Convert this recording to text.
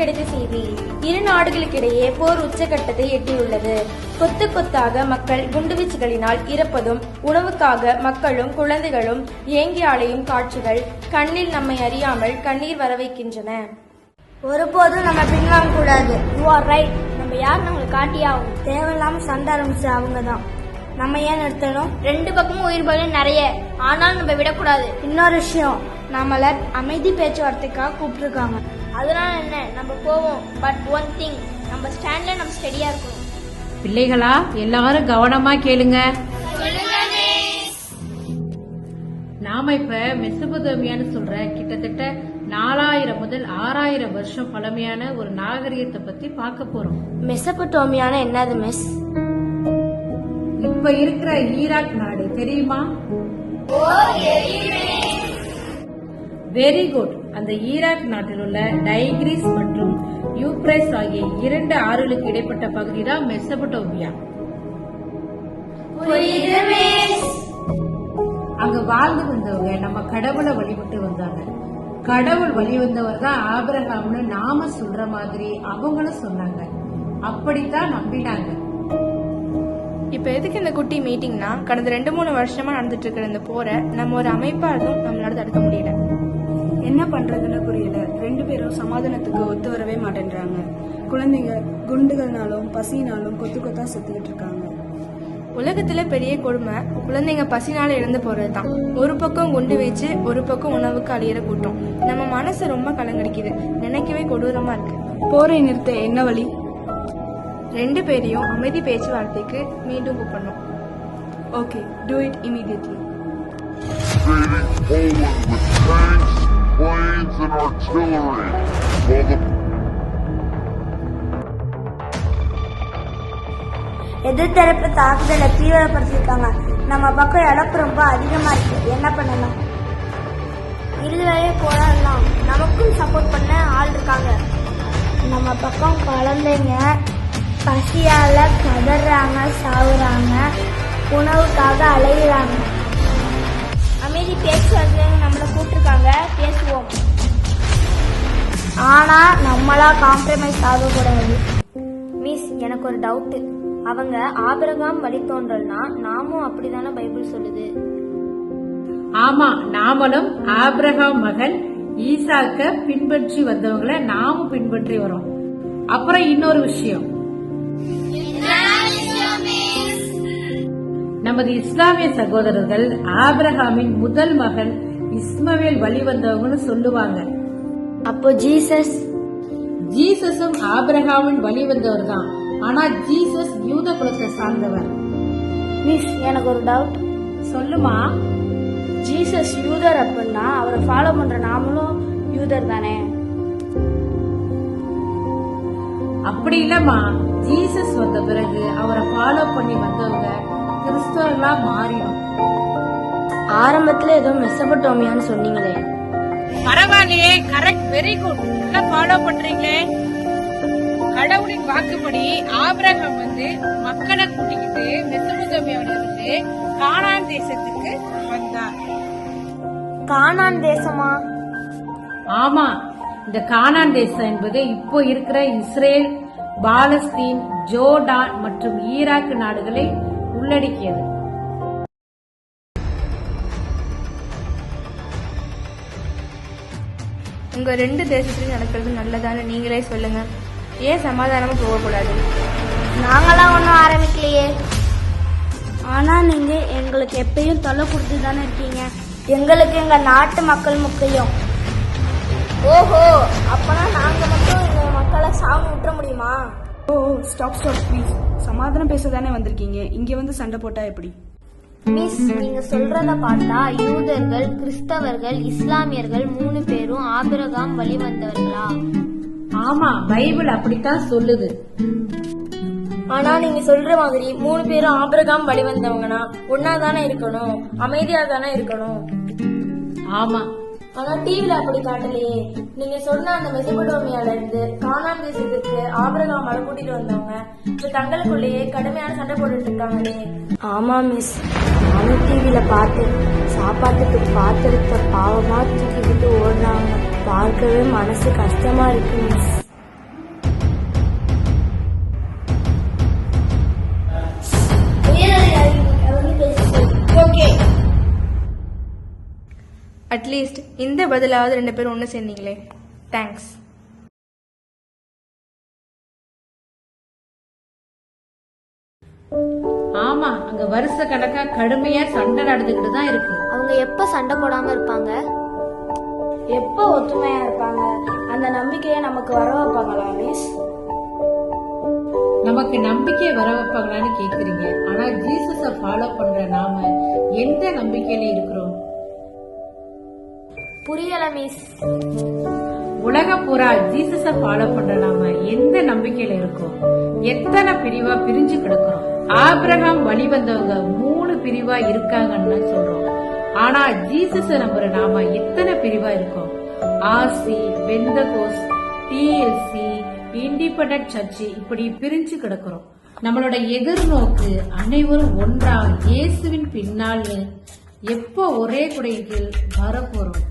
கிடைத்த செய்தி. இரு நாடுகளுக்கிடையே போர் உச்சகட்டத்தை எட்டியுள்ளது. கொத்து கொத்தாக மக்கள் குண்டுவீச்சுகளினால் இறப்பதும், உணவுக்காக மக்களும் குழந்தைகளும் ஏங்கி அலையும் காட்சிகள் கண்ணில் நம்மை அறியாமல் கண்ணீர் வர வைக்கின்றன. ஒருபோதும் நம்ம பின்வாங்க கூடாது. You are right. நம்ம யார் நம்மளுக்கு காட்டியாகும். தேவையில்லாம சண்டை ஆரம்பிச்சு அவங்கதான். நம்ம ஏன் நிறுத்தணும்? ரெண்டு பக்கமும் உயிர் பலி நிறைய, ஆனால் நம்ம விடக்கூடாது. இன்னொரு விஷயம், நம்மள அமைதி பேச்சுவார்த்தைக்காக கூப்பிட்டுருக்காங்க. அதனால என்ன, நம்ம போவோம். பட் ஒன் திங், நம்ம ஸ்டாண்ட்ல நம்ம ஸ்டெடியா இருக்கணும். பிள்ளைகளா, எல்லாரும் கவனமா கேளுங்க. நாம இப்ப மெசபதோமியான்னு சொல்ற கிட்டத்தட்ட 4000 முதல் 6000 வருஷம் பழமையான ஒரு நாகரிகத்தை பத்தி பார்க்க போறோம். மெசபடோமியான என்னது மிஸ்? இப்ப இருக்கிற ஈராக் நாடு தெரியுமா? Very good. அந்த ஈராக் நாட்டில் உள்ள டைகிரிஸ் மற்றும் யூப்ரேஸ் ஆகிய 2 ஆறுகளுக்கு இடைப்பட்ட பகுதி தான் மெசபடோமியா. அங்க வாழ்ந்து வந்தவங்க நம்ம கடவுளை வழிபட்டு வந்தாங்க. கடவுள் வழி வந்தவர் தான் ஆபிரகாம்னு நாம சொல்ற மாதிரி அவங்களும் சொன்னாங்க. அப்படித்தான் நம்பினாங்க. இப்ப எதுக்கு இந்த குட்டி மீட்டிங்னா, கடந்த 2-3 வருஷமா நடந்துட்டு இருக்கிற இந்த போரை நம்ம ஒரு அமைப்பா இருந்தும் நம்மளால தடுக்க முடியல. என்ன பண்றதுன்னு புரியல. 2 பேரும் சமாதானத்துக்கு ஒத்து வரவே மாட்டேன்றாங்க. குழந்தைங்க குண்டுகள்னாலும் பசினாலும் கொத்து கொத்தா செத்துக்கிட்டு இருக்காங்க. உலகத்துல பெரிய கொடுமை குழந்தைங்க பசினால இறந்து போறதுதான். ஒரு பக்கம் குண்டு வச்சு, ஒரு பக்கம் உணவுக்கு அழியிற கூட்டம். நம்ம மனசு ரொம்ப கலங்கடிக்குது. நினைக்கவே கொடூரமா இருக்கு. போரை நிறுத்த என்ன வழி? 2 பேரையும் அமைதி பேச்சுவார்த்தைக்கு மீண்டும் கூப்பிடணும். Okay, do it immediately. Invading Poland with tanks, planes, and artillery. While the எதிர்த்தரப்பு தாக்குதலை தீவிரப்படுத்திருக்காங்க. நம்ம பக்கம் இழப்பு ரொம்ப அதிகமா இருக்கு. என்ன பண்ணலாம்? இதுலயே போராடலாம். நமக்கும் சப்போர்ட் பண்ண ஆள் இருக்காங்க. நம்ம பக்கம் குழந்தைங்க பசியால கதறாங்க, சாவுறாங்க, உணவுக்காக அலைகிறாங்க. அமைதி பேச்சுவார்த்தை நம்மள கூப்பிட்டுருக்காங்க, பேசுவோம். ஆனா நம்மளா காம்ப்ரமைஸ் ஆகக்கூடாது. மிஸ், எனக்கு ஒரு டவுட். அவங்க ஆபிரகாம் வழித்தோன்றல்னா நாமும் அப்படிதானே பைபிள் சொல்லுது? ஆமா, நாமளும் ஆபிரகாம் மகன் ஈசாக்க பின்பற்றி வந்தவங்களை நாமும் பின்பற்றி வரோம். அப்புறம் இன்னொரு விஷயம், நமது இஸ்லாமிய சகோதரர்கள் ஆபிரகாமின் முதல் மகன் இஸ்மவேல் வழி வந்தவங்கன்னு சொல்லுவாங்க. அப்போ ஜீசஸும் ஆபிரகாமின் வழி வந்தவர் தான். ஆனா ஜீசஸ் யூத குலத்தை சார்ந்தவர். மிஸ், எனக்கு ஒரு டவுட். சொல்லுமா. ஜீசஸ் யூதர் அப்படின்னா அவரை ஃபாலோ பண்ற நாமளும் யூதர் தானே? அப்படி இல்லம்மா. ஜீசஸ் வந்த பிறகு அவரை ஃபாலோ பண்ணி வந்தவங்க கிறிஸ்தவர்களா மாறிடும். ஆரம்பத்துல ஏதோ மெசபடோமியான்னு சொன்னீங்களே. பரவாயில்லையே, கரெக்ட், வெரி குட். நல்லா ஃபாலோ பண்றீங்களே. கடவுளின் வாக்குப்படி ஆபிரகாம் வந்து மக்களை கூட்டிக்கிட்டு மெசபடோமியாவில இருந்து கானான் தேசத்துக்கு வந்தார். கானான் தேசமா? ஆமா, இந்த கானான் தேசம் என்பது இப்போ இருக்கிற இஸ்ரேல், பாலஸ்தீன், ஜோர்டான் மற்றும் ஈராக் நாடுகளை உள்ளடக்கியது. உங்க 2 தேசத்துலயும் நடக்கிறது நல்லதான்னு நீங்களே சொல்லுங்க. ஏன் சமாதானமா போகக்கூடாது? நாங்களாம் ஒன்றும் ஆரம்பிக்கலையே. ஆனா நீங்க எங்களுக்கு எப்பயும் தொல்லை கொடுத்து தானே இருக்கீங்க. எங்களுக்கு எங்க நாட்டு மக்கள் முக்கியம். ஓஹோ, அப்பனா நாங்க மட்டும் எங்க மக்களை சாவு விட்டுற முடியுமா? ஓ, ஸ்டாப் ப்ளீஸ். சமாதானம் பேச தானே வந்திருக்கீங்க. இங்க வந்து சண்டை போட்டா எப்படி? மிஸ், நீங்க சொல்றத பார்த்தா யூதர்கள், கிறிஸ்தவர்கள், இஸ்லாமியர்கள் 3 பேரும் ஆபிரகாம் வழி வந்தவர்களா? ஆமா, பைபிள் அப்படித்தான் சொல்லுது. ஆனா நீங்க சொல்ற மாதிரி 3 பேரும் ஆபிரகாம் வழி வந்தவங்கன்னா ஒன்னா தானே இருக்கணும், அமைதியா தானே இருக்கணும். ஆமா, ஆனா டிவில அப்படி காட்டலையே. நீங்க சொன்ன அந்த மெசபடோமியால இருந்து கானான் தேசத்துக்கு ஆபிரகாம் மலை கூட்டிட்டு வந்தவங்க இப்ப தங்களுக்குள்ளேயே கடுமையான சண்டை போட்டுட்டு இருக்காங்களே. ஆமா மிஸ், நானும் டிவில பார்த்தேன். சாப்பாட்டுக்கு பாத்திரத்தை பாவமா தூக்கிக்கிட்டு ஓடுறாங்க. பார்க்கவே மனசு கஷ்டமா இருக்கு மிஸ். அட்லீஸ்ட் இந்த பதிலாவது 2 பேரும் ஒன்று சேர்ந்தீங்களே. தேங்க்ஸ். ஆமா, அங்க வருஷ கணக்கா கடுமையா சண்டை நடந்துகிட்டு தான் இருக்கு. அவங்க எப்ப சண்டை போடாம இருப்பாங்க? எப்போ ஒற்றுமையா இருப்பாங்க? அந்த நம்பிக்கையை நமக்கு வர வைப்பாங்களா மிஸ்? நமக்கு நம்பிக்கை வர வைப்பாங்களான்னு கேக்குறீங்க. ஆனா ஜீசஸ ஃபாலோ பண்ற நாம எந்த நம்பிக்கையில இருக்கிறோம்? புரியல மிஸ். உலகம் பூரா ஜீசஸ ஃபாலோ பண்ற நாம எந்த நம்பிக்கையில இருக்கோம்? எத்தனை பிரிவா பிரிஞ்சு கிடக்கிறோம்? ஆபிரகாம் வழி வந்தவங்க 3 பிரிவா இருக்காங்கன்னு சொல்றோம். ஆனா ஜீசஸ நம்புற நாம எத்தனை பிரிவா இருக்கோம்? ஆர்சி, பெந்தகோஸ், டிஎல்சி, இண்டிபெண்டன்ட் சர்ச், இப்படி பிரிஞ்சு கிடக்கிறோம். நம்மளோட எதிர்நோக்கு அனைவரும் ஒன்றா இயேசுவின் பின்னால் எப்போ ஒரே குடையின் கீழ் வரப்போறோம்?